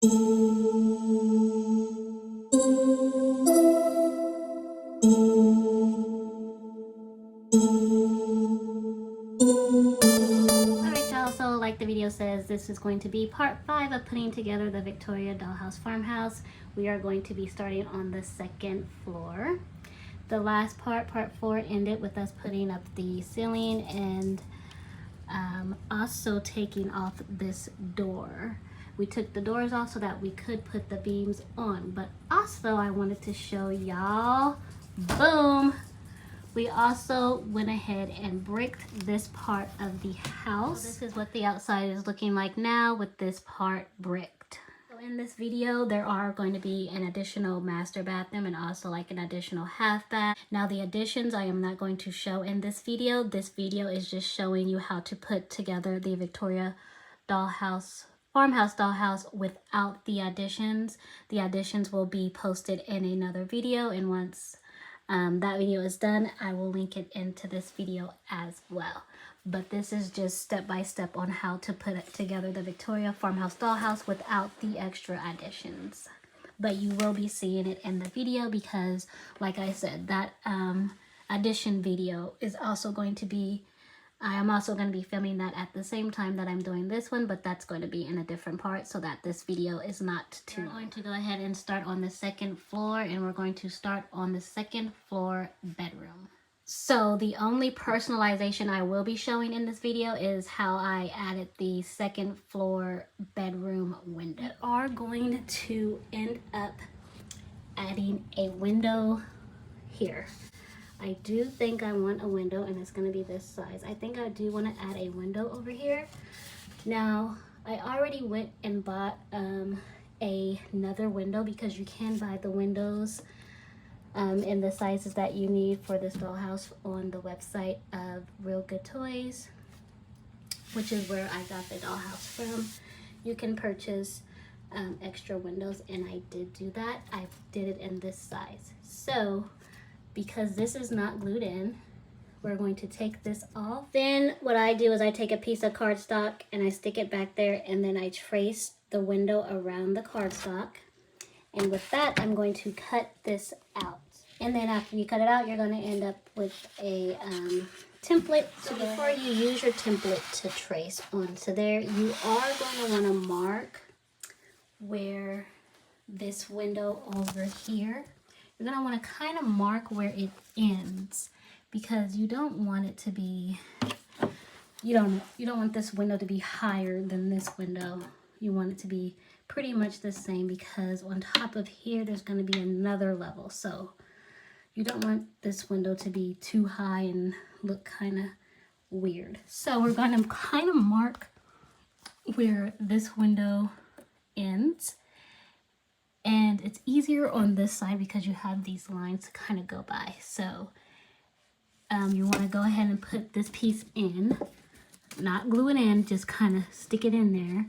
Alright y'all, so like the video says, this is going to be part 5 of putting together the Victoria Dollhouse farmhouse. We are going to be starting on the 2nd floor. The last part 4, ended with us putting up the ceiling and also taking off this door. We took the doors off so that we could put the beams on, but also I wanted to show y'all, boom, we also went ahead and bricked this part of the house. So this is what the outside is looking like now with this part bricked. So in this video, there are going to be an additional master bathroom and also like an additional half bath. Now the additions I am not going to show in this video. This video is just showing you how to put together the Victoria Dollhouse farmhouse dollhouse without the additions. The additions will be posted in another video, and once that video is done, I will link it into this video as well. But this is just step by step on how to put it together the Victoria farmhouse dollhouse without the extra additions. But you will be seeing it in the video because, like I said, that addition video is also going to be, I am also going to be filming that at the same time that I'm doing this one, but that's going to be in a different part so that this video is not too long. We're going to go ahead and start on the 2nd floor, and we're going to start on the 2nd floor bedroom. So the only personalization I will be showing in this video is how I added the 2nd floor bedroom window. We are going to end up adding a window here. I do think I want a window, and it's going to be this size. I think I do want to add a window over here. Now, I already went and bought another window because you can buy the windows in the sizes that you need for this dollhouse on the website of Real Good Toys, which is where I got the dollhouse from. You can purchase extra windows, and I did do that. I did it in this size. So because this is not glued in, we're going to take this off. Then what I do is I take a piece of cardstock and I stick it back there, and then I trace the window around the cardstock. And with that, I'm going to cut this out. And then after you cut it out, you're going to end up with a template. So before you use your template to trace onto there, you are going to want to mark where this window over here, you're going to want to kind of mark where it ends, because you don't want it to be, you don't want this window to be higher than this window. You want it to be pretty much the same, because on top of here there's going to be another level. So you don't want this window to be too high and look kind of weird. So we're going to kind of mark where this window ends. And it's easier on this side because you have these lines to kind of go by. So you want to go ahead and put this piece in, not glue it in, just kind of stick it in there.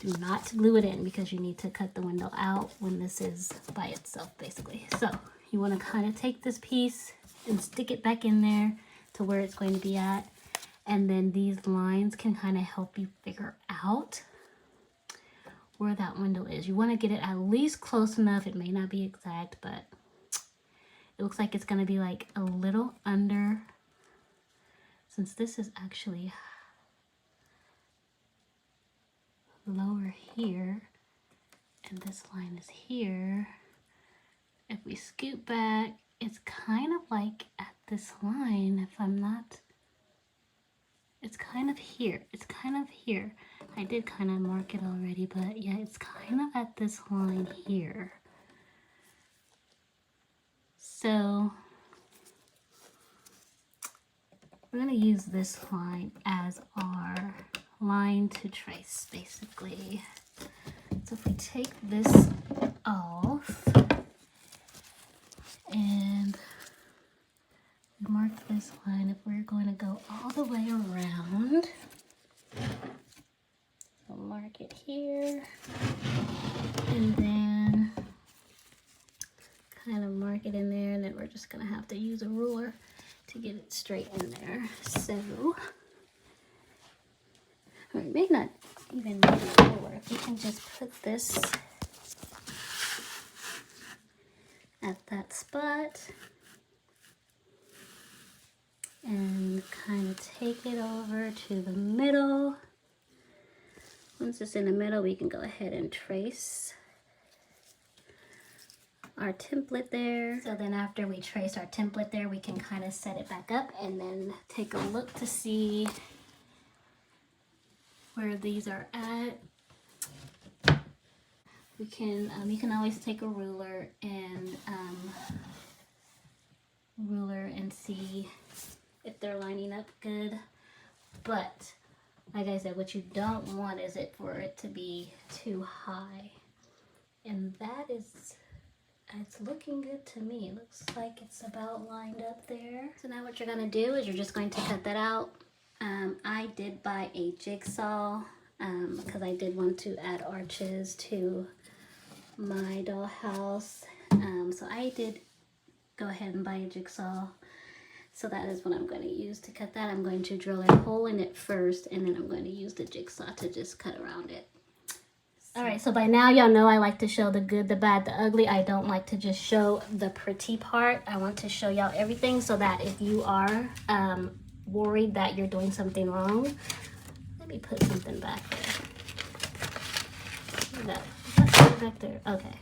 Do not glue it in because you need to cut the window out when this is by itself, basically. So you want to kind of take this piece and stick it back in there to where it's going to be at. And then these lines can kind of help you figure out where that window is. You want to get it at least close enough. It may not be exact, but it looks like it's going to be like a little under, since this is actually lower here and this line is here. If we scoot back, it's kind of like at this line. If I'm not, it's kind of here. It's kind of here. I did kind of mark it already, but yeah, it's kind of at this line here. So we're going to use this line as our line to trace, basically. So if we take this off and mark this line, if we're going to go all the way around, we'll mark it here and then kind of mark it in there, and then we're just going to have to use a ruler to get it straight in there. So, or it may not even need a ruler. if you can just put this at that spot and kind of take it over to the middle. Once it's in the middle, we can go ahead and trace our template there. So then after we trace our template there, we can kind of set it back up and then take a look to see where these are at. We can, you can always take a ruler and see if they're lining up good. But like I said, what you don't want is it for it to be too high. And that is, it's looking good to me. It looks like it's about lined up there. So now what you're gonna do is you're just going to cut that out. I did buy a jigsaw because I did want to add arches to my dollhouse. So I did go ahead and buy a jigsaw. So that is what I'm going to use to cut that. I'm going to drill a hole in it first, and then I'm going to use the jigsaw to just cut around it. Alright, so by now y'all know I like to show the good, the bad, the ugly. I don't like to just show the pretty part. I want to show y'all everything so that if you are worried that you're doing something wrong, let me put something back there. That's back there. Okay.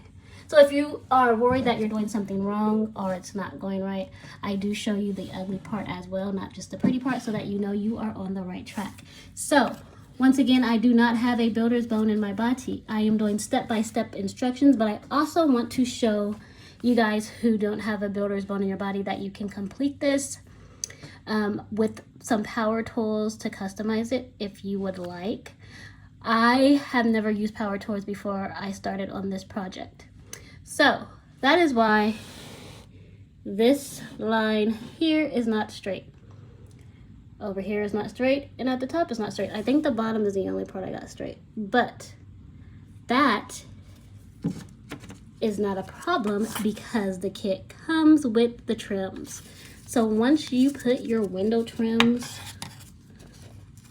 So if you are worried that you're doing something wrong or it's not going right, I do show you the ugly part as well, not just the pretty part, so that you know you are on the right track. So once again, I do not have a builder's bone in my body. I am doing step-by-step instructions, but I also want to show you guys who don't have a builder's bone in your body that you can complete this with some power tools to customize it if you would like. I have never used power tools before I started on this project. So that is why this line here is not straight. Over here is not straight, and at the top is not straight. I think the bottom is the only part I got straight. But that is not a problem because the kit comes with the trims. So once you put your window trims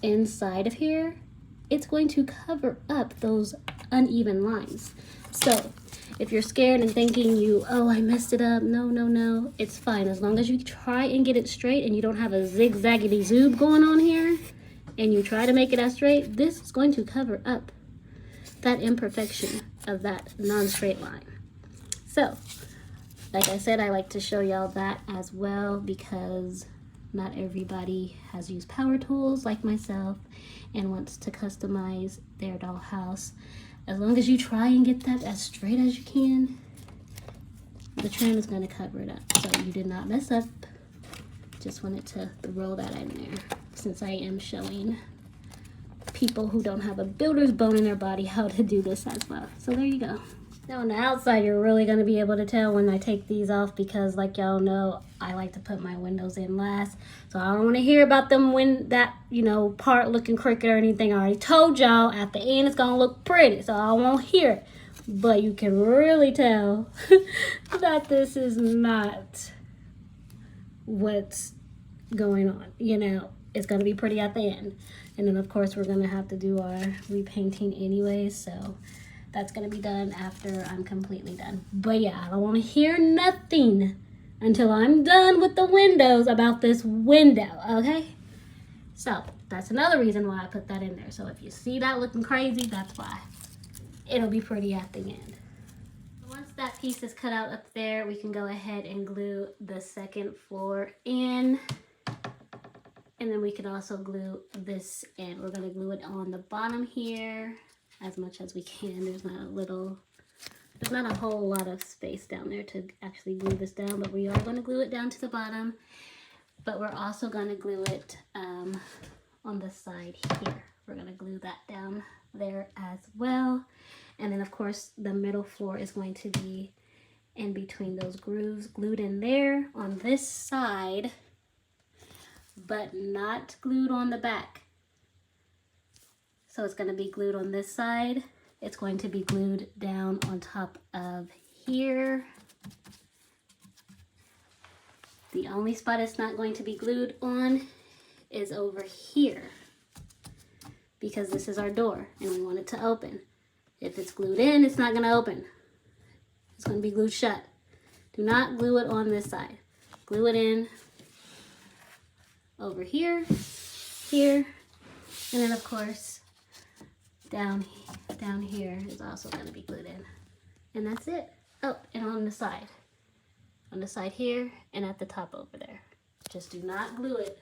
inside of here, it's going to cover up those uneven lines. So if you're scared and thinking oh, I messed it up, no, it's fine. As long as you try and get it straight and you don't have a zigzaggedy zoob going on here and you try to make it as straight, this is going to cover up that imperfection of that non-straight line. So, like I said, I like to show y'all that as well because not everybody has used power tools like myself and wants to customize their dollhouse. As long as you try and get that as straight as you can, the trim is going to cover it up. So you did not mess up. Just wanted to throw that in there since I am showing people who don't have a builder's bone in their body how to do this as well. So there you go. Now on the outside, you're really going to be able to tell when I take these off because like y'all know, I like to put my windows in last. So I don't want to hear about them when that, part looking crooked or anything. I already told y'all at the end it's going to look pretty. So I won't hear it. But you can really tell that this is not what's going on. It's going to be pretty at the end. And then of course we're going to have to do our repainting anyways. So that's going to be done after I'm completely done. But yeah, I don't want to hear nothing until I'm done with the windows about this window, okay? So that's another reason why I put that in there. So if you see that looking crazy, that's why. It'll be pretty at the end. Once that piece is cut out up there, we can go ahead and glue the second floor in. And then we can also glue this in. We're going to glue it on the bottom here as much as we can. There's not a whole lot of space down there to actually glue this down, but we are going to glue it down to the bottom. But we're also going to glue it on the side here. We're going to glue that down there as well. And then of course the middle floor is going to be in between those grooves, glued in there on this side, but not glued on the back. So it's going to be glued on this side. It's going to be glued down on top of here. The only spot it's not going to be glued on is over here because this is our door and we want it to open. If it's glued in, it's not gonna open. It's gonna be glued shut. Do not glue it on this side. Glue it in over here, here, and then of course down here is also gonna be glued in. And that's it. Oh, and on the side here and at the top over there. Just do not glue it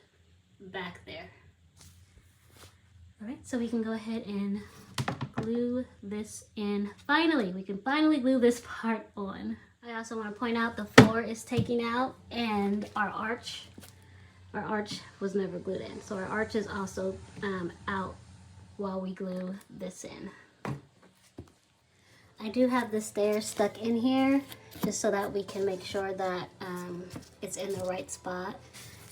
back there. All right, so we can go ahead and glue this in. Finally, we can finally glue this part on. I also want to point out the floor is taking out, and our arch was never glued in. So our arch is also out while we glue this in. I do have the stairs stuck in here just so that we can make sure that it's in the right spot.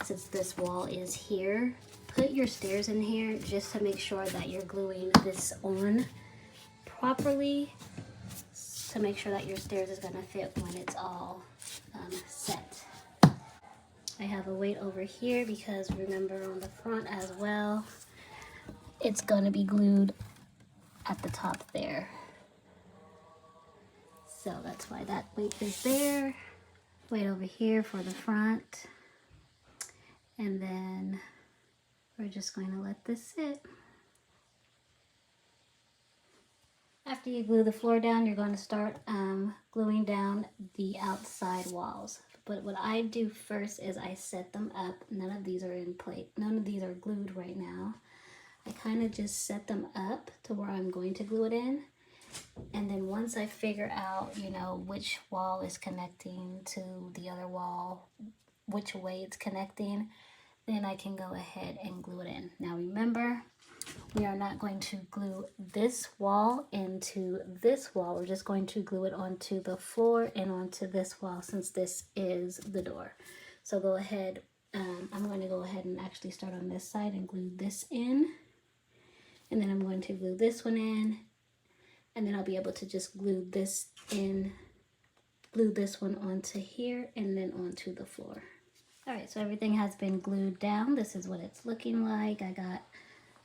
Since this wall is here, put your stairs in here just to make sure that you're gluing this on properly, to make sure that your stairs is gonna fit when it's all set. I have a weight over here because remember on the front as well, it's gonna be glued at the top there. So that's why that weight is there. Weight over here for the front. And then we're just going to let this sit. After you glue the floor down, you're going to start gluing down the outside walls. But what I do first is I set them up. None of these are in place. None of these are glued right now. I kind of just set them up to where I'm going to glue it in. And then once I figure out, you know, which wall is connecting to the other wall, which way it's connecting, then I can go ahead and glue it in. Now remember, we are not going to glue this wall into this wall. We're just going to glue it onto the floor and onto this wall since this is the door. So go ahead, I'm going to go ahead and actually start on this side and glue this in. And then I'm going to glue this one in. And then I'll be able to just glue this in, glue this one onto here and then onto the floor. All right, so everything has been glued down. This is what it's looking like. I got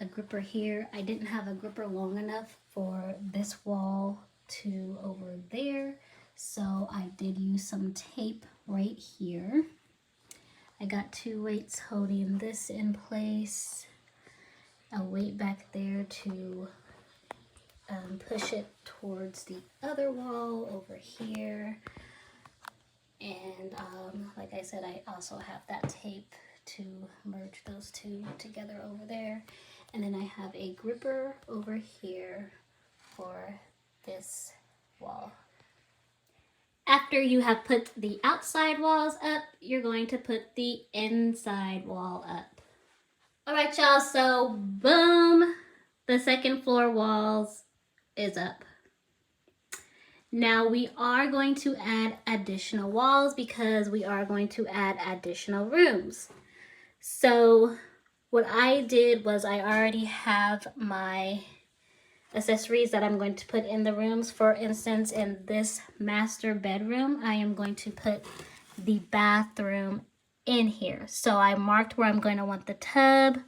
a gripper here. I didn't have a gripper long enough for this wall to over there, so I did use some tape right here. I got 2 weights holding this in place, a weight back there to push it towards the other wall over here. And like I said, I also have that tape to merge those two together over there. And then I have a gripper over here for this wall. After you have put the outside walls up, you're going to put the inside wall up. All right, y'all, so boom, the second floor walls is up. Now we are going to add additional walls because we are going to add additional rooms. So what I did was I already have my accessories that I'm going to put in the rooms. For instance, in this master bedroom, I am going to put the bathroom in here. So I marked where I'm going to want the tub,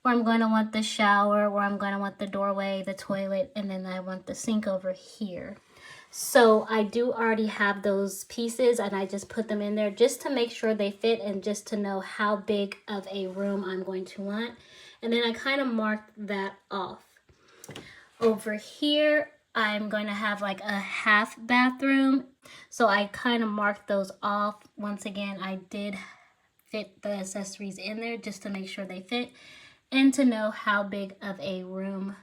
where I'm going to want the shower, where I'm going to want the doorway, the toilet, and then I want the sink over here. So I do already have those pieces and I just put them in there just to make sure they fit and just to know how big of a room I'm going to want. And then I kind of marked that off. Over here, I'm going to have like a half bathroom. So I kind of marked those off. Once again, I did fit the accessories in there just to make sure they fit and to know how big of a room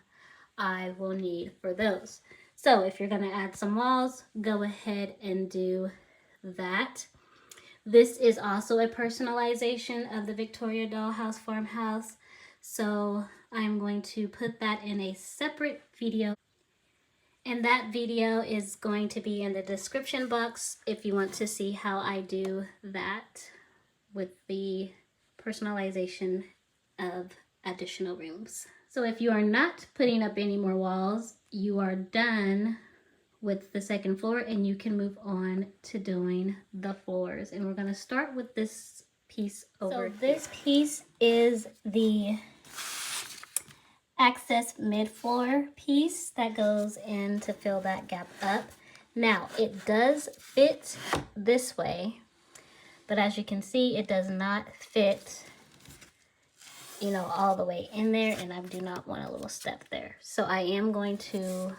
I will need for those. So if you're going to add some walls, go ahead and do that. This is also a personalization of the Victoria Dollhouse Farmhouse. So I'm going to put that in a separate video. And that video is going to be in the description box if you want to see how I do that with the personalization of additional rooms. So if you are not putting up any more walls, you are done with the second floor and you can move on to doing the floors. And we're going to start with this piece over here. So this piece is the access mid-floor piece that goes in to fill that gap up. Now, it does fit this way, but as you can see, it does not fit, you know, all the way in there, and I do not want a little step there. So I am going to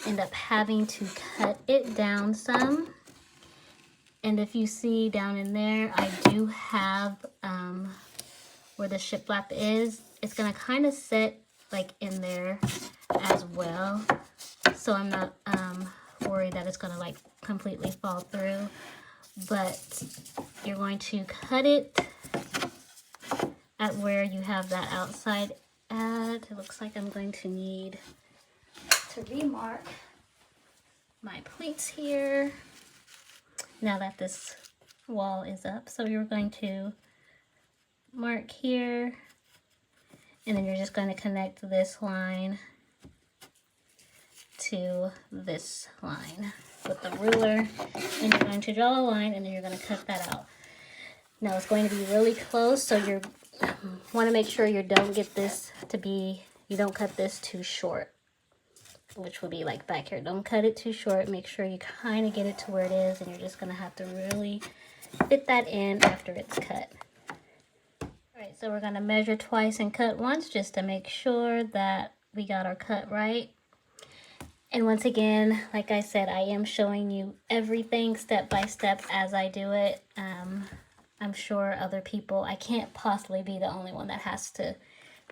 end up having to cut it down some. And if you see down in there, I do have where the shiplap is, it's gonna kind of sit like in there as well. So I'm not worried that it's gonna like completely fall through, but you're going to cut it at where you have that outside at. It looks like I'm going to need to remark my pleats here now that this wall is up. So you're going to mark here, and then you're just going to connect this line to this line with the ruler, and you're going to draw a line, and then you're going to cut that out. Now it's going to be really close, so you want to make sure you don't get this to be, you don't cut this too short, which will be like back here. Don't cut it too short. Make sure you kind of get it to where it is, and you're just going to have to really fit that in after it's cut. Alright, so we're going to measure twice and cut once just to make sure that we got our cut right. And once again, like I said, I am showing you everything step by step as I do it. I'm sure other people, I can't possibly be the only one that has to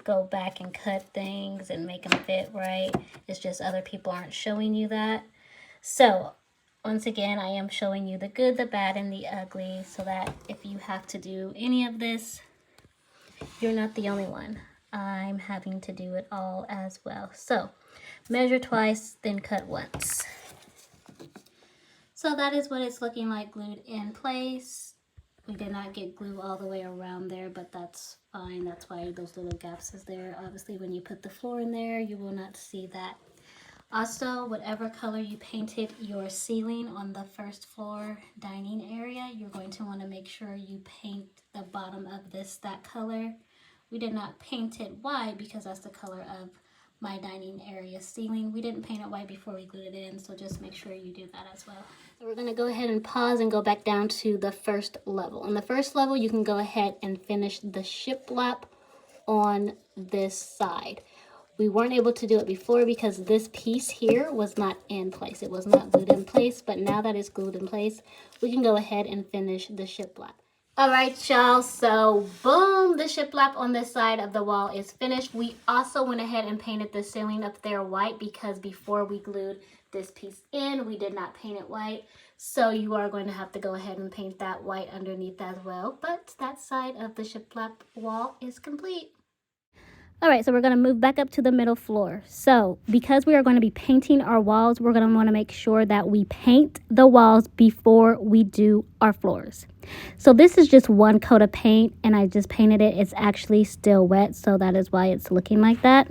go back and cut things and make them fit right. It's just other people aren't showing you that. So once again, I am showing you the good, the bad, and the ugly, so that if you have to do any of this, you're not the only one. I'm having to do it all as well. So measure twice, then cut once. So that is what it's looking like glued in place. We did not get glue all the way around there, but that's fine. That's why those little gaps is there. Obviously, when you put the floor in there, you will not see that. Also, whatever color you painted your ceiling on the first floor dining area, you're going to want to make sure you paint the bottom of this that color. We did not paint it white because that's the color of my dining area ceiling. We didn't paint it white before we glued it in, so just make sure you do that as well. So we're going to go ahead and pause and go back down to the first level. On the first level, you can go ahead and finish the shiplap on this side. We weren't able to do it before because this piece here was not in place. It was not glued in place, but now that it's glued in place, we can go ahead and finish the shiplap. All right, y'all, so boom, the shiplap on this side of the wall is finished. We also went ahead and painted the ceiling up there white because before we glued this piece in, we did not paint it white. So you are going to have to go ahead and paint that white underneath as well. But that side of the shiplap wall is complete. All right, so we're going to move back up to the middle floor. So because we are going to be painting our walls, we're going to want to make sure that we paint the walls before we do our floors. So this is just one coat of paint, and I just painted it. It's actually still wet, so that is why it's looking like that.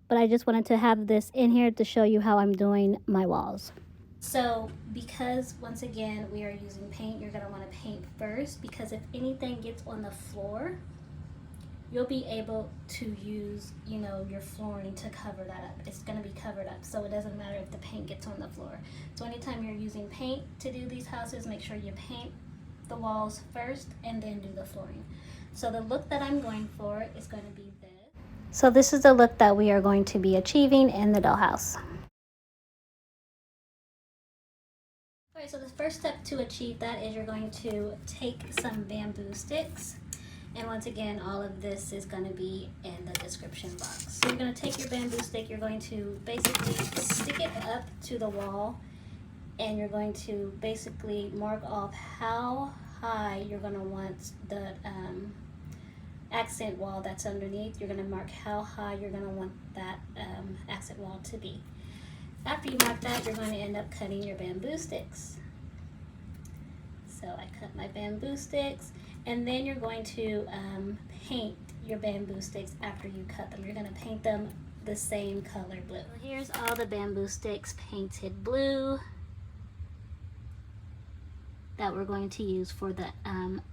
But I just wanted to have this in here to show you how I'm doing my walls. So because, once again, we are using paint, you're going to want to paint first, because if anything gets on the floor, you'll be able to use, you know, your flooring to cover that up. It's going to be covered up, so it doesn't matter if the paint gets on the floor. So anytime you're using paint to do these houses, make sure you paint the walls first and then do the flooring. So the look that I'm going for is going to be this. So this is the look that we are going to be achieving in the dollhouse. Alright, so the first step to achieve that is you're going to take some bamboo sticks. And once again, all of this is going to be in the description box. So you're going to take your bamboo stick, you're going to basically stick it up to the wall, and you're going to basically mark off how high you're going to want the accent wall that's underneath. You're going to mark how high you're going to want that accent wall to be. After you mark that, you're going to end up cutting your bamboo sticks. So I cut my bamboo sticks. And then you're going to paint your bamboo sticks after you cut them. You're going to paint them the same color blue. So here's all the bamboo sticks painted blue that we're going to use for the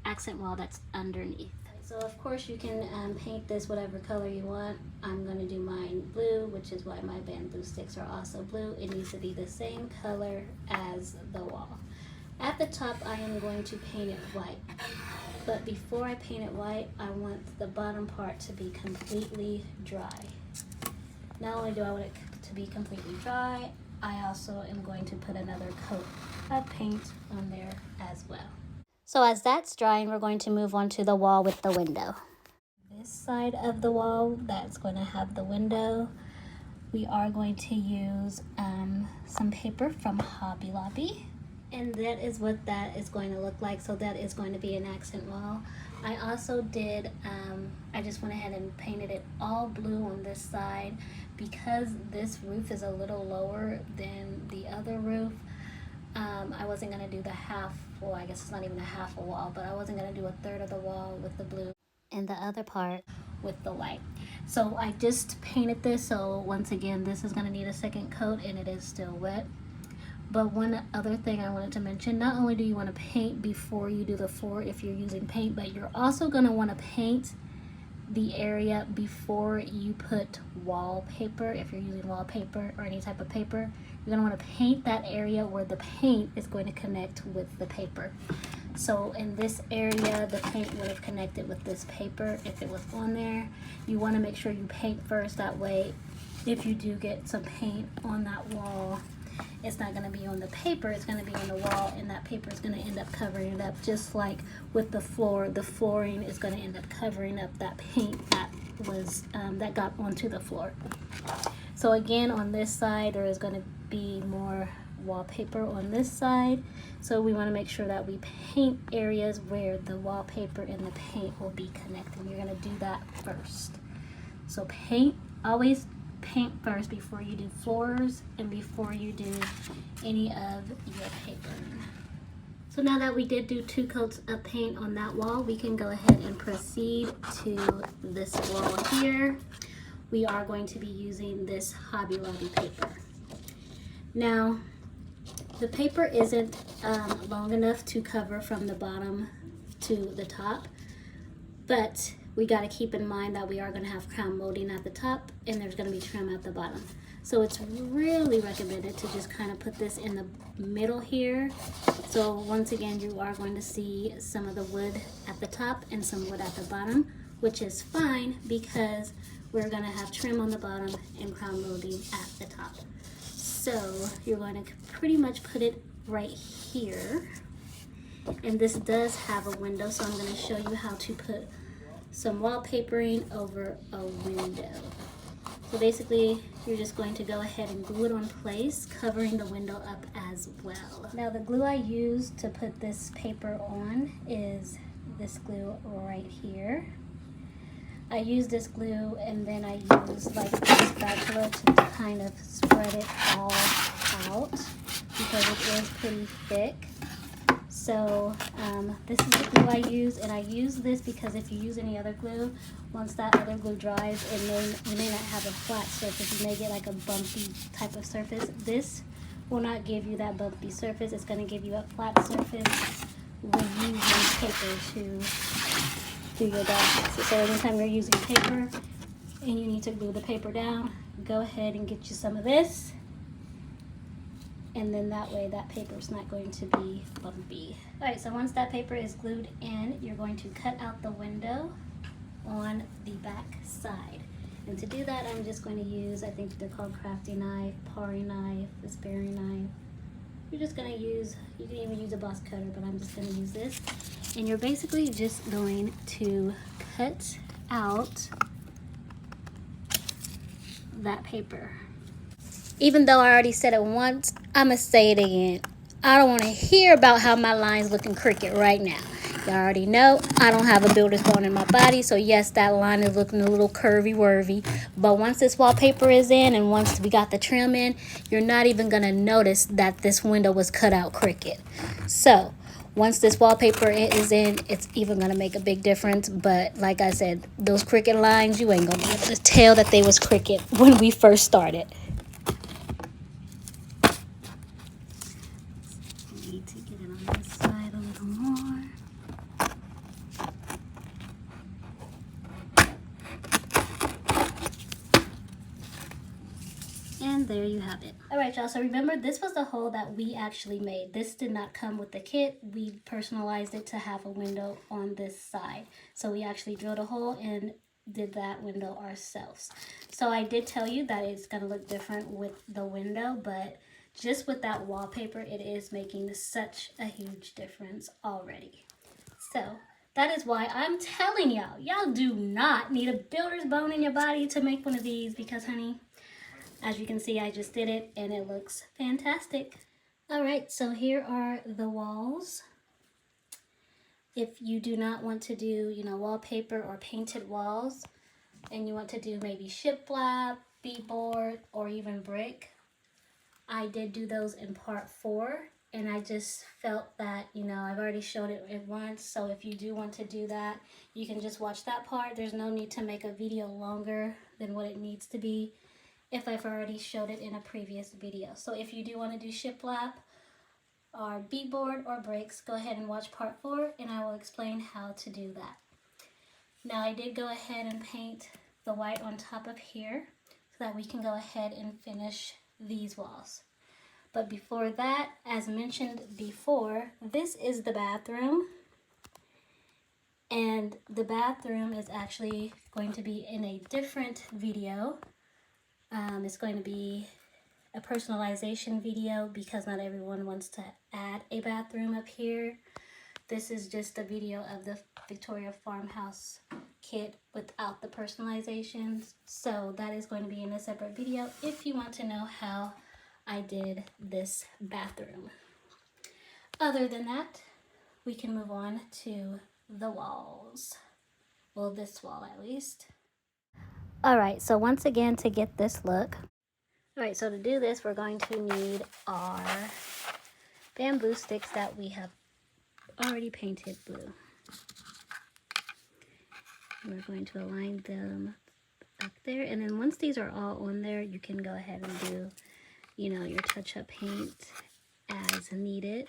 accent wall that's underneath. So of course you can paint this whatever color you want. I'm going to do mine blue, which is why my bamboo sticks are also blue. It needs to be the same color as the wall. At the top I am going to paint it white. But before I paint it white, I want the bottom part to be completely dry. Not only do I want it to be completely dry, I also am going to put another coat of paint on there as well. So as that's drying, we're going to move on to the wall with the window. This side of the wall that's going to have the window, we are going to use some paper from Hobby Lobby. And that is what that is going to look like. So that is going to be an accent wall. I also did, I just went ahead and painted it all blue on this side because this roof is a little lower than the other roof. I wasn't going to do the half, well, I guess it's not even a half a wall, but I wasn't going to do a third of the wall with the blue and the other part with the white. So I just painted this. So once again, this is going to need a second coat and it is still wet. But one other thing I wanted to mention, not only do you want to paint before you do the floor if you're using paint, but you're also going to want to paint the area before you put wallpaper. If you're using wallpaper or any type of paper, you're going to want to paint that area where the paint is going to connect with the paper. So in this area, the paint would have connected with this paper if it was on there. You want to make sure you paint first. That way, if you do get some paint on that wall, it's not going to be on the paper, it's going to be on the wall, and that paper is going to end up covering it up. Just like with the floor, the flooring is going to end up covering up that paint that was that got onto the floor. So again, on this side there is going to be more wallpaper on this side, so we want to make sure that we paint areas where the wallpaper and the paint will be connected. You're going to do that first. So paint, always paint first before you do floors and before you do any of your paper. So now that we did do 2 coats of paint on that wall, we can go ahead and proceed to this wall here. We are going to be using this Hobby Lobby paper. Now, the paper isn't long enough to cover from the bottom to the top, but we got to keep in mind that we are going to have crown molding at the top and there's going to be trim at the bottom. So it's really recommended to just kind of put this in the middle here. So once again, you are going to see some of the wood at the top and some wood at the bottom, which is fine because we're going to have trim on the bottom and crown molding at the top. So you're going to pretty much put it right here. And this does have a window, so I'm going to show you how to put some wallpapering over a window. So basically, you're just going to go ahead and glue it on place, covering the window up as well. Now the glue I use to put this paper on is this glue right here. I use this glue and then I use like a spatula to kind of spread it all out because it is pretty thick. So this is the glue I use, and I use this because if you use any other glue, once that other glue dries, you may not have a flat surface. You may get like a bumpy type of surface. This will not give you that bumpy surface. It's going to give you a flat surface when you use paper to do your dollhouse. So anytime you're using paper and you need to glue the paper down, go ahead and get you some of this. And then that way that paper is not going to be bumpy. All right, so once that paper is glued in, you're going to cut out the window on the back side. And to do that, I'm just going to use, I think they're called crafty knife, paring knife, this bearing knife. You're just going to use, you can even use a box cutter, but I'm just going to use this. And you're basically just going to cut out that paper. Even though I already said it once, I'm going to say it again. I don't want to hear about how my line's looking crooked right now. Y'all already know I don't have a builder's bone in my body, so yes, that line is looking a little curvy-wurvy. But once this wallpaper is in and once we got the trim in, you're not even going to notice that this window was cut out crooked. So once this wallpaper is in, it's even going to make a big difference. But like I said, those crooked lines, you ain't going to be able to tell that they was crooked when we first started. Need to get it on this side a little more. you have it. All right, y'all, so remember this was the hole that we actually made. This did not come with the kit. We personalized it to have a window on this side. So we actually drilled a hole and did that window ourselves. So I did tell you that it's gonna look different with the window, but just with that wallpaper, it is making such a huge difference already. So that is why I'm telling y'all, y'all do not need a builder's bone in your body to make one of these, because honey, as you can see, I just did it and it looks fantastic. All right, so here are the walls. If you do not want to do, wallpaper or painted walls, and you want to do maybe shiplap, beadboard, or even brick, I did do those in part 4, and I just felt that, I've already showed it once, so if you do want to do that, you can just watch that part. There's no need to make a video longer than what it needs to be if I've already showed it in a previous video. So if you do want to do shiplap or beadboard or bricks, go ahead and watch part 4, and I will explain how to do that. Now I did go ahead and paint the white on top of here so that we can go ahead and finish these walls. But before that, as mentioned before, this is the bathroom, and the bathroom is actually going to be in a different video. It's going to be a personalization video because not everyone wants to add a bathroom up here. This is just a video of the Victoria Farmhouse kit without the personalizations. So that is going to be in a separate video if you want to know how I did this bathroom. Other than that, we can move on to the walls. Well, this wall at least. All right, so once again, to get this look. All right, so to do this, we're going to need our bamboo sticks that we have already painted blue. We're going to align them up there, and then once these are all on there, you can go ahead and do, your touch-up paint as needed.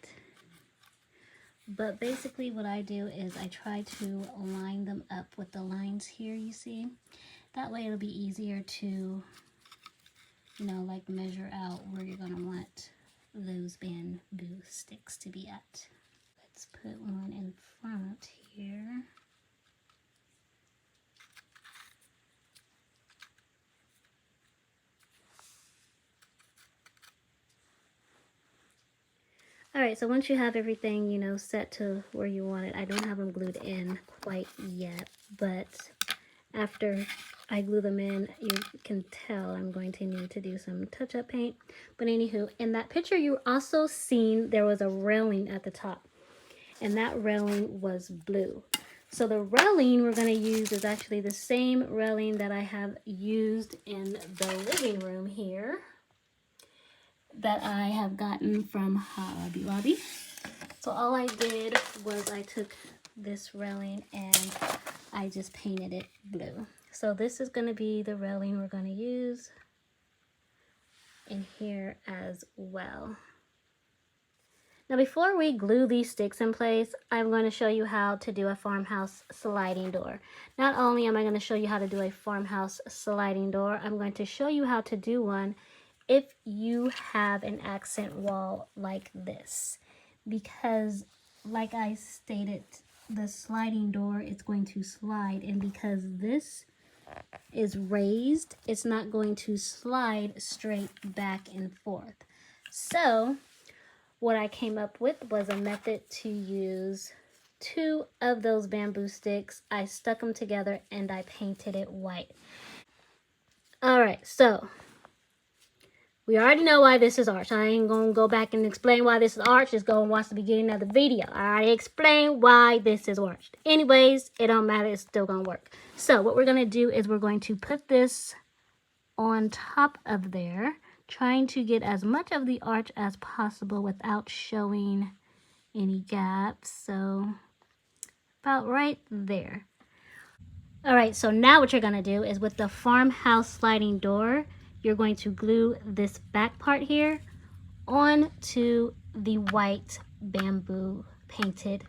But basically what I do is I try to line them up with the lines here, you see. That way it'll be easier to, like measure out where you're gonna want those bamboo sticks to be at. Let's put one in front here. All right, so once you have everything, set to where you want it, I don't have them glued in quite yet, but after I glue them in, you can tell I'm going to need to do some touch-up paint. But anywho, in that picture, you also seen there was a railing at the top, and that railing was blue. So the railing we're going to use is actually the same railing that I have used in the living room here, that I have gotten from Hobby Lobby. So all I did was I took this railing and I just painted it blue. So this is going to be the railing we're going to use in here as well. Now before we glue these sticks in place, I'm going to show you how to do a farmhouse sliding door. Not only am I going to show you how to do a farmhouse sliding door, I'm going to show you how to do one if you have an accent wall like this. Because like I stated, the sliding door is going to slide, and because this is raised, it's not going to slide straight back and forth. So what I came up with was a method to use 2 of those bamboo sticks. I stuck them together and I painted it white. All right, so we already know why this is arched. I ain't gonna go back and explain why this is arched. Just go and watch the beginning of the video. I already explained why this is arched. Anyways, it don't matter. It's still gonna work. So what we're gonna do is we're going to put this on top of there, trying to get as much of the arch as possible without showing any gaps. So about right there. All right, so now what you're gonna do is with the farmhouse sliding door, you're going to glue this back part here onto the white bamboo painted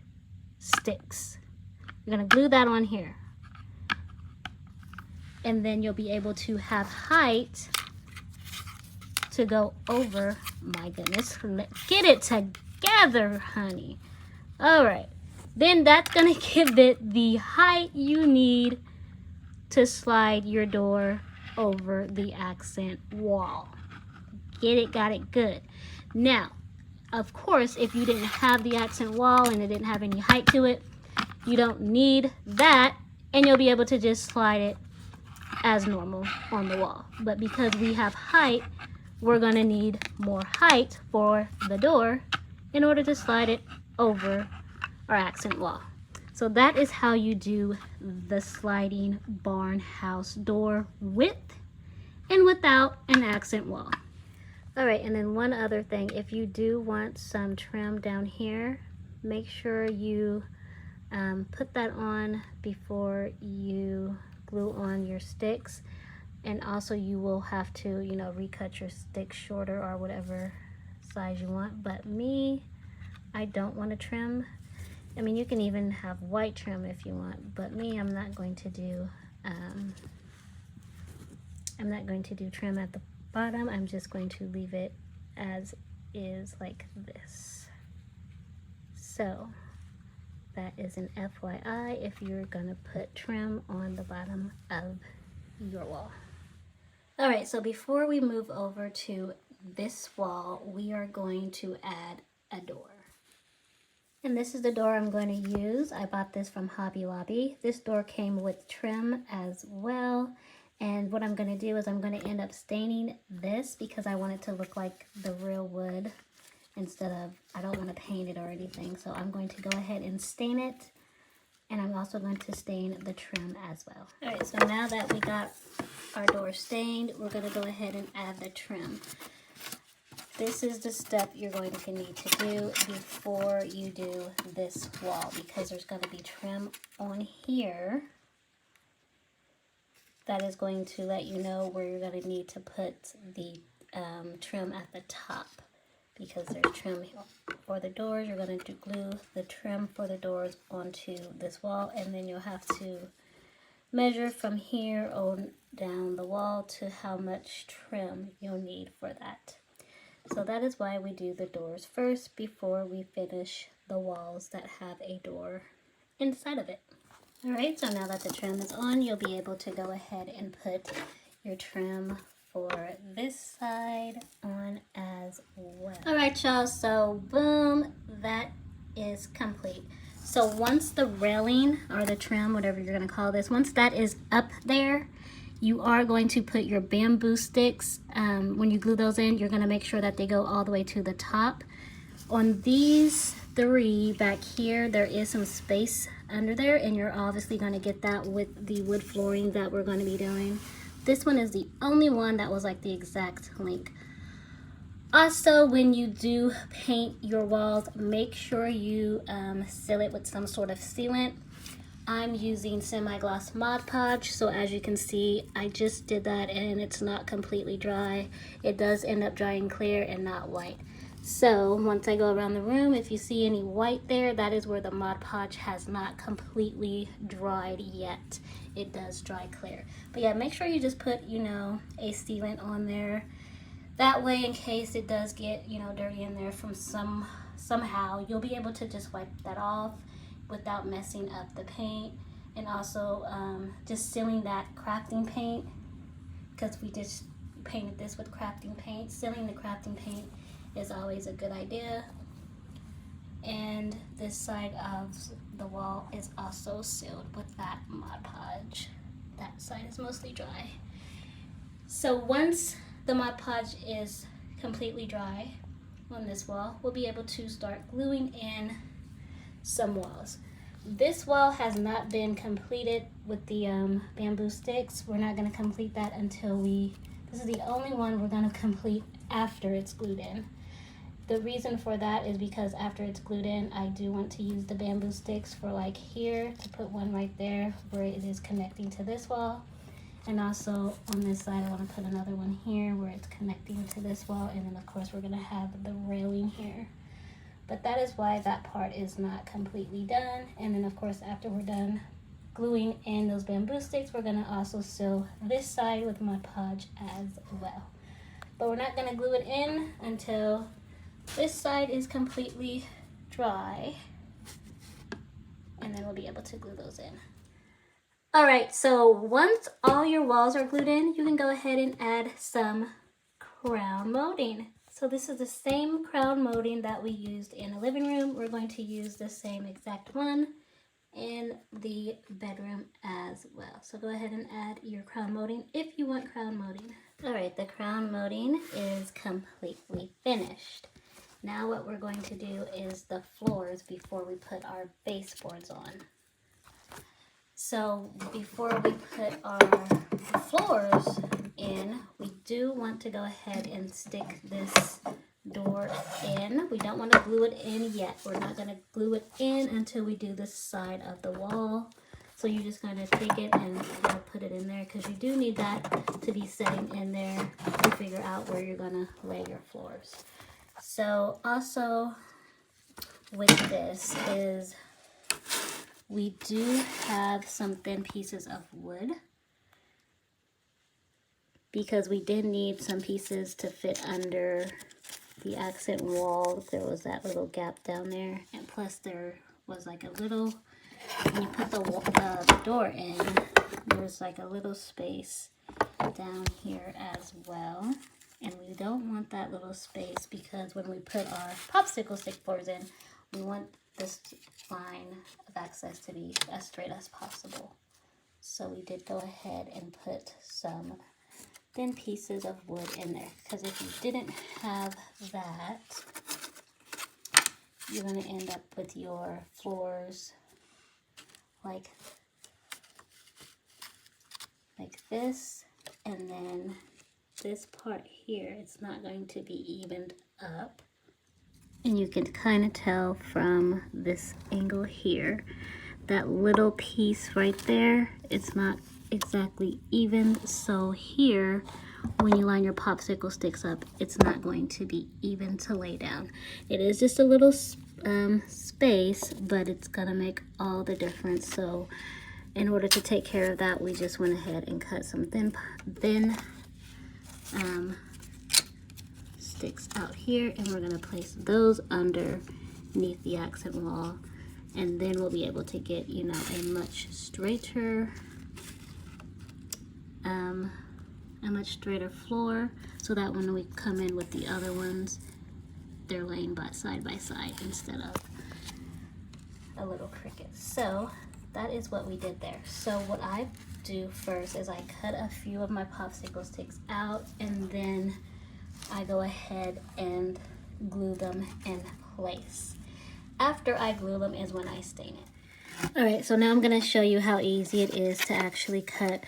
sticks. You're going to glue that on here. And then you'll be able to have height to go over. My goodness, get it together, honey. All right, then that's gonna give it the height you need to slide your door over the accent wall. Get it? Got it? Good. Now, of course, if you didn't have the accent wall and it didn't have any height to it, you don't need that, and you'll be able to just slide it as normal on the wall. But because we have height, we're gonna need more height for the door in order to slide it over our accent wall. So that is how you do the sliding barn house door with and without an accent wall. All right, and then one other thing, if you do want some trim down here, make sure you put that on before you glue on your sticks. And also you will have to, you know, recut your sticks shorter or whatever size you want. But me, I don't want to trim. I mean, you can even have white trim if you want, but me, I'm not going to do trim at the bottom. I'm just going to leave it as is, like this. So that is an FYI if you're gonna put trim on the bottom of your wall. All right, so before we move over to this wall, we are going to add a door. And this is the door I'm going to use. I bought this from Hobby Lobby. This door came with trim as well. And what I'm going to do is I'm going to end up staining this because I want it to look like the real wood instead of, I don't want to paint it or anything. So I'm going to go ahead and stain it. And I'm also going to stain the trim as well. All right, so now that we got our door stained, we're going to go ahead and add the trim. This is the step you're going to need to do before you do this wall because there's going to be trim on here that is going to let you know where you're going to need to put the trim at the top because there's trim for the doors. You're going to glue the trim for the doors onto this wall, and then you'll have to measure from here on down the wall to how much trim you'll need for that. So that is why we do the doors first before we finish the walls that have a door inside of it. All right, so now that the trim is on, you'll be able to go ahead and put your trim for this side on as well. All right, y'all, so boom, that is complete. So once the railing or the trim, whatever you're gonna call this, once that is up there, you are going to put your bamboo sticks, when you glue those in, you're gonna make sure that they go all the way to the top. On these three back here, there is some space under there, and you're obviously gonna get that with the wood flooring that we're gonna be doing. This one is the only one that was like the exact length. Also, when you do paint your walls, make sure you seal it with some sort of sealant. I'm using semi-gloss Mod Podge, so as you can see, I just did that and it's not completely dry. It does end up drying clear and not white. So once I go around the room, if you see any white there, that is where the Mod Podge has not completely dried yet. It does dry clear. But yeah, make sure you just put, you know, a sealant on there. That way, in case it does get, you know, dirty in there from somehow, you'll be able to just wipe that off without messing up the paint. And also just sealing that crafting paint, because we just painted this with crafting paint. Sealing the crafting paint is always a good idea. And this side of the wall is also sealed with that Mod Podge. That side is mostly dry. So once the Mod Podge is completely dry on this wall, we'll be able to start gluing in some walls. This wall has not been completed with the bamboo sticks. We're not going to complete that until this is the only one we're going to complete after it's glued in. The reason for that is because after it's glued in, I do want to use the bamboo sticks for like here, to put one right there where it is connecting to this wall. And also on this side, I want to put another one here where it's connecting to this wall. And then of course we're going to have the railing here. But that is why that part is not completely done. And then of course, after we're done gluing in those bamboo sticks, we're going to also seal this side with Mod Podge as well. but we're not going to glue it in until this side is completely dry, and then we'll be able to glue those in. All right, so once all your walls are glued in, you can go ahead and add some crown molding. So this is the same crown molding that we used in the living room. We're going to use the same exact one in the bedroom as well. So go ahead and add your crown molding if you want crown molding. All right, the crown molding is completely finished. Now what we're going to do is the floors before we put our baseboards on. So before we put our floors in, we do want to go ahead and stick this door in. We don't want to glue it in yet. We're not going to glue it in until we do this side of the wall. So you're just going to take it and put it in there, because you do need that to be setting in there to figure out where you're going to lay your floors. So also with this is we do have some thin pieces of wood, because we did need some pieces to fit under the accent wall. There was that little gap down there, and plus there was like a little, when you put the door in, there's like a little space down here as well, and we don't want that little space, because when we put our popsicle stick boards in, we want this line of access to be as straight as possible. So we did go ahead and put some thin pieces of wood in there, because if you didn't have that, you're going to end up with your floors like this, and then this part here, it's not going to be evened up. And you can kind of tell from this angle here, that little piece right there, it's not exactly even. So here, when you line your popsicle sticks up, it's not going to be even to lay down. It is just a little space, but it's gonna make all the difference. So in order to take care of that, we just went ahead and cut some thin sticks out here, and we're gonna place those underneath the accent wall, and then we'll be able to get, you know, a much straighter floor, so that when we come in with the other ones, they're laying side by side instead of a little cricket. So that is what we did there. So what I do first is I cut a few of my popsicle sticks out, and then I go ahead and glue them in place. After I glue them is when I stain it. All right, so now I'm gonna show you how easy it is to actually cut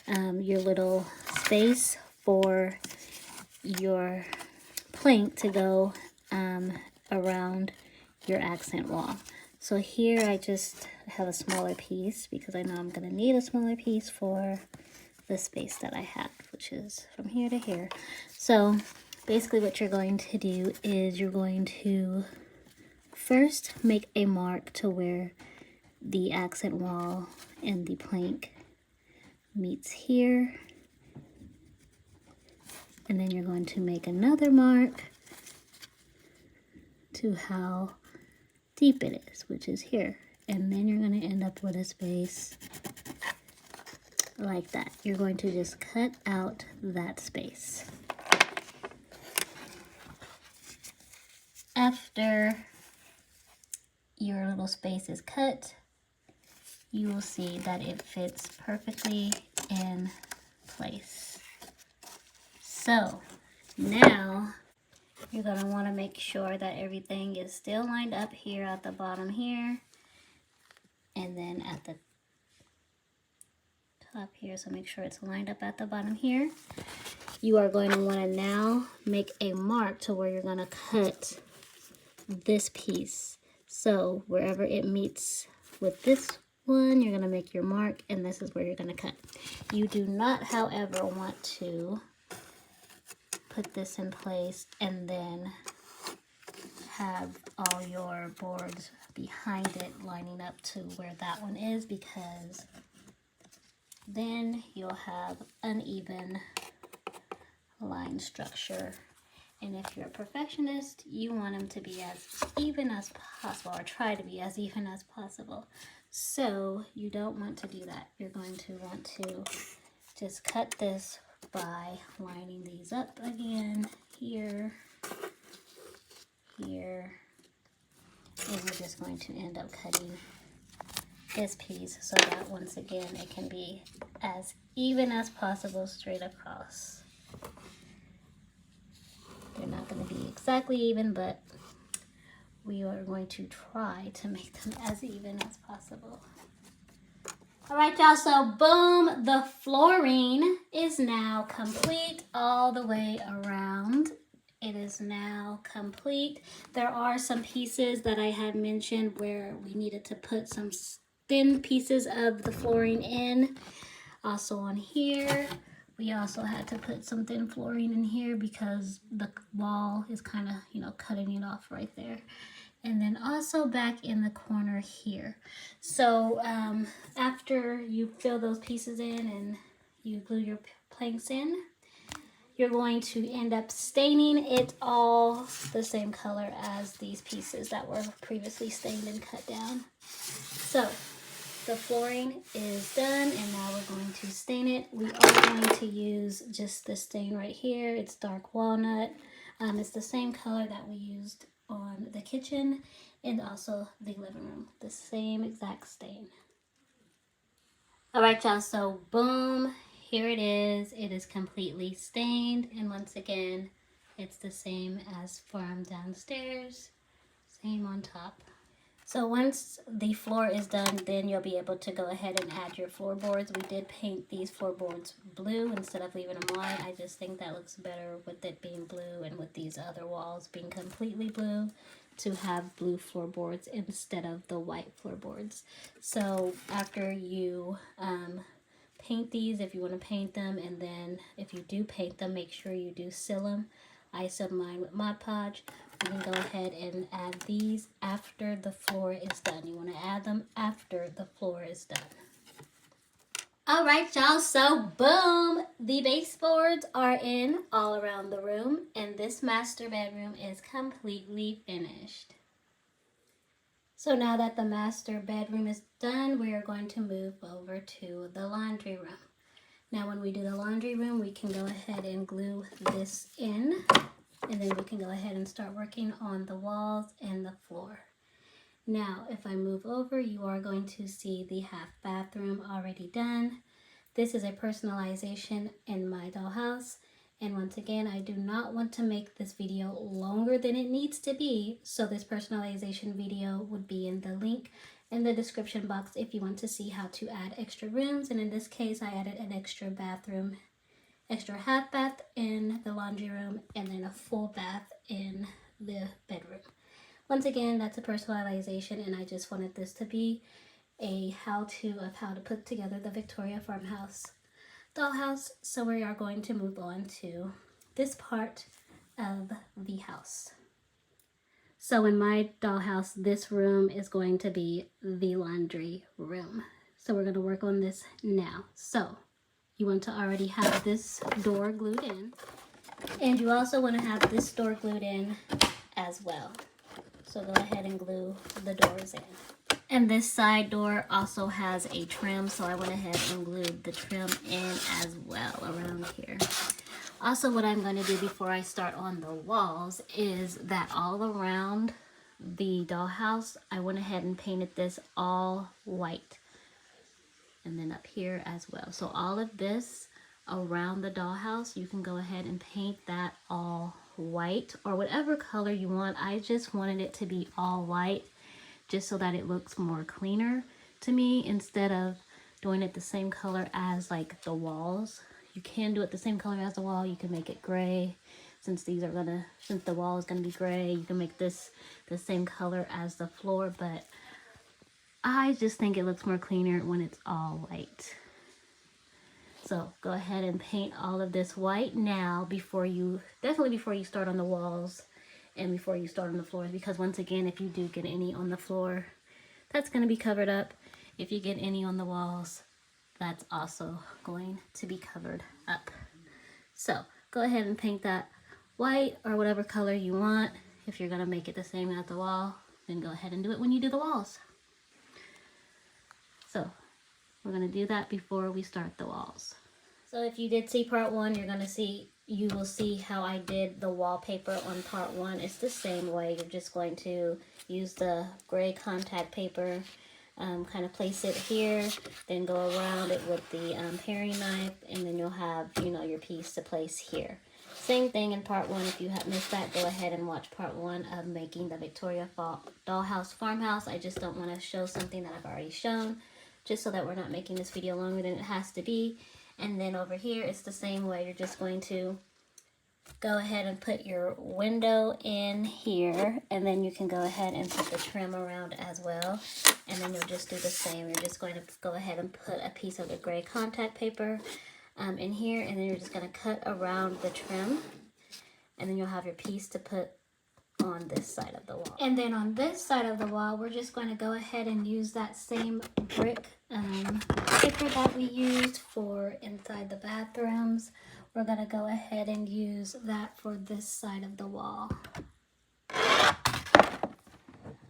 your little space for your plank to go around your accent wall. So here I just have a smaller piece, because I know I'm gonna need a smaller piece for the space that I have, which is from here to here. So basically what you're going to do is you're going to first make a mark to where the accent wall and the plank meets here, and then you're going to make another mark to how deep it is, which is here, and then you're going to end up with a space like that. You're going to just cut out that space. After your little space is cut, you will see that it fits perfectly in place. So now you're going to want to make sure that everything is still lined up here at the bottom here, and then at the top here. So make sure it's lined up at the bottom here. You are going to want to now make a mark to where you're going to cut this piece. So wherever it meets with this one, you're going to make your mark, and this is where you're going to cut. You do not, however, want to put this in place and then have all your boards behind it lining up to where that one is, because then you'll have uneven line structure. And if you're a perfectionist, you want them to be as even as possible, or try to be as even as possible. So you don't want to do that. You're going to want to just cut this by lining these up again, here, here, and we're just going to end up cutting this piece so that once again it can be as even as possible straight across. They're not going to be exactly even, but we are going to try to make them as even as possible. All right, y'all, so boom, the flooring is now complete all the way around. It is now complete. There are some pieces that I had mentioned where we needed to put some thin pieces of the flooring in. Also on here, we also had to put some thin flooring in here because the wall is kind of, you know, cutting it off right there. And then also back in the corner here. So after you fill those pieces in and you glue your planks in, you're going to end up staining it all the same color as these pieces that were previously stained and cut down. So the flooring is done, and now we're going to stain it. We are going to use just this stain right here. It's dark walnut. It's the same color that we used on the kitchen and also the living room. The same exact stain. All right, y'all, so boom, here it is. It is completely stained, and once again, it's the same as from downstairs, same on top. So once the floor is done, then you'll be able to go ahead and add your floorboards. We did paint these floorboards blue instead of leaving them white. I just think that looks better with it being blue and with these other walls being completely blue, to have blue floorboards instead of the white floorboards. So after you paint these, if you want to paint them, and then if you do paint them, make sure you do seal them. I sealed mine with Mod Podge. You can go ahead and add these after the floor is done. You want to add them after the floor is done. All right, y'all, so boom, the baseboards are in all around the room, and this master bedroom is completely finished. So now that the master bedroom is done, we are going to move over to the laundry room. Now when we do the laundry room, we can go ahead and glue this in, and then we can go ahead and start working on the walls and the floor. Now, if I move over, you are going to see the half bathroom already done. This is a personalization in my dollhouse. And once again, I do not want to make this video longer than it needs to be. So this personalization video would be in the link in the description box if you want to see how to add extra rooms. And in this case, I added an extra bathroom, extra half bath in the laundry room, and then a full bath in the bedroom. Once again, that's a personalization, and I just wanted this to be a how-to of how to put together the Victoria Farmhouse dollhouse. So we are going to move on to this part of the house. So in my dollhouse, this room is going to be the laundry room. So we're going to work on this now. So you want to already have this door glued in, and you also want to have this door glued in as well. So go ahead and glue the doors in. And this side door also has a trim, so I went ahead and glued the trim in as well around here. Also, what I'm going to do before I start on the walls is that all around the dollhouse, I went ahead and painted this all white. And then up here as well. So all of this around the dollhouse, you can go ahead and paint that all white or whatever color you want. I just wanted it to be all white just so that it looks more cleaner to me, instead of doing it the same color as like the walls. You can do it the same color as the wall. You can make it gray. Since the wall is gonna be gray, you can make this the same color as the floor, but I just think it looks more cleaner when it's all white. So go ahead and paint all of this white now definitely before you start on the walls and before you start on the floors, because once again, if you do get any on the floor, that's going to be covered up. If you get any on the walls, that's also going to be covered up. So go ahead and paint that white or whatever color you want. If you're gonna make it the same at the wall, then go ahead and do it when you do the walls. So we're gonna do that before we start the walls. So if you did see part one, you will see how I did the wallpaper on part one. It's the same way. You're just going to use the gray contact paper, kind of place it here, then go around it with the paring knife, and then you'll have, your piece to place here. Same thing in part one. If you have missed that, go ahead and watch part one of making the Victoria Dollhouse Farmhouse. I just don't want to show something that I've already shown, just so that we're not making this video longer than it has to be. And then over here, it's the same way. You're just going to go ahead and put your window in here, and then you can go ahead and put the trim around as well. And then you'll just do the same. You're just going to go ahead and put a piece of the gray contact paper in here, and then you're just going to cut around the trim, and then you'll have your piece to put on this side of the wall. And then on this side of the wall, we're just going to go ahead and use that same brick paper that we used for inside the bathrooms. We're going to go ahead and use that for this side of the wall.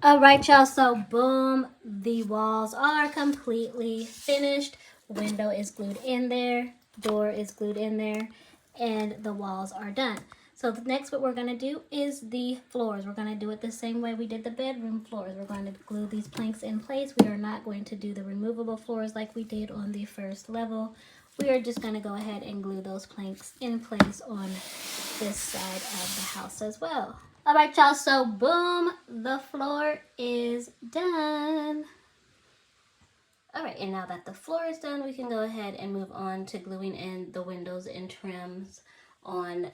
All right, y'all, so boom, the walls are completely finished. Window is glued in there, door is glued in there, and the walls are done. So next what we're going to do is the floors. We're going to do it the same way we did the bedroom floors. We're going to glue these planks in place. We are not going to do the removable floors like we did on the first level. We are just going to go ahead and glue those planks in place on this side of the house as well. All right, y'all, so boom, the floor is done. All right, and now that the floor is done, we can go ahead and move on to gluing in the windows and trims on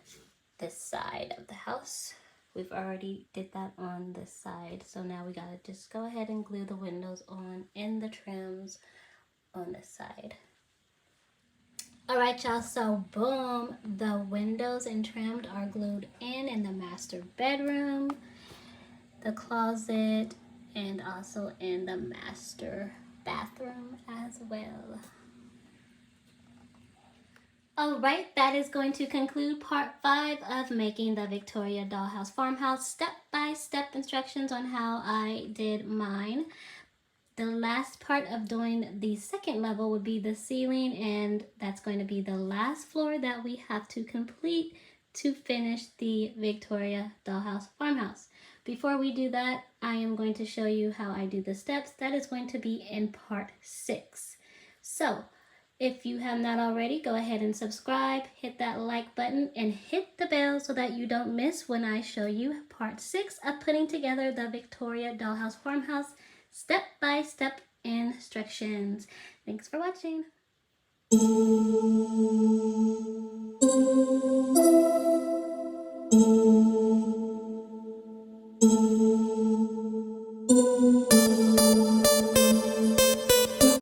this side of the house. We've already did that on this side, so now we gotta just go ahead and glue the windows on and the trims on this side. All right, y'all, so boom, the windows and trimmed are glued in the master bedroom, the closet, and also in the master bathroom as well. All right, that is going to conclude part 5 of making the Victoria Dollhouse Farmhouse. Step-by-step instructions on how I did mine. The last part of doing the second level would be the ceiling, and that's going to be the last floor that we have to complete to finish the Victoria Dollhouse Farmhouse. Before we do that, I am going to show you how I do the steps. That is going to be in part 6. So, if you have not already, go ahead and subscribe, hit that like button, and hit the bell so that you don't miss when I show you part 6 of putting together the Victoria Dollhouse Farmhouse step-by-step instructions. Thanks for watching.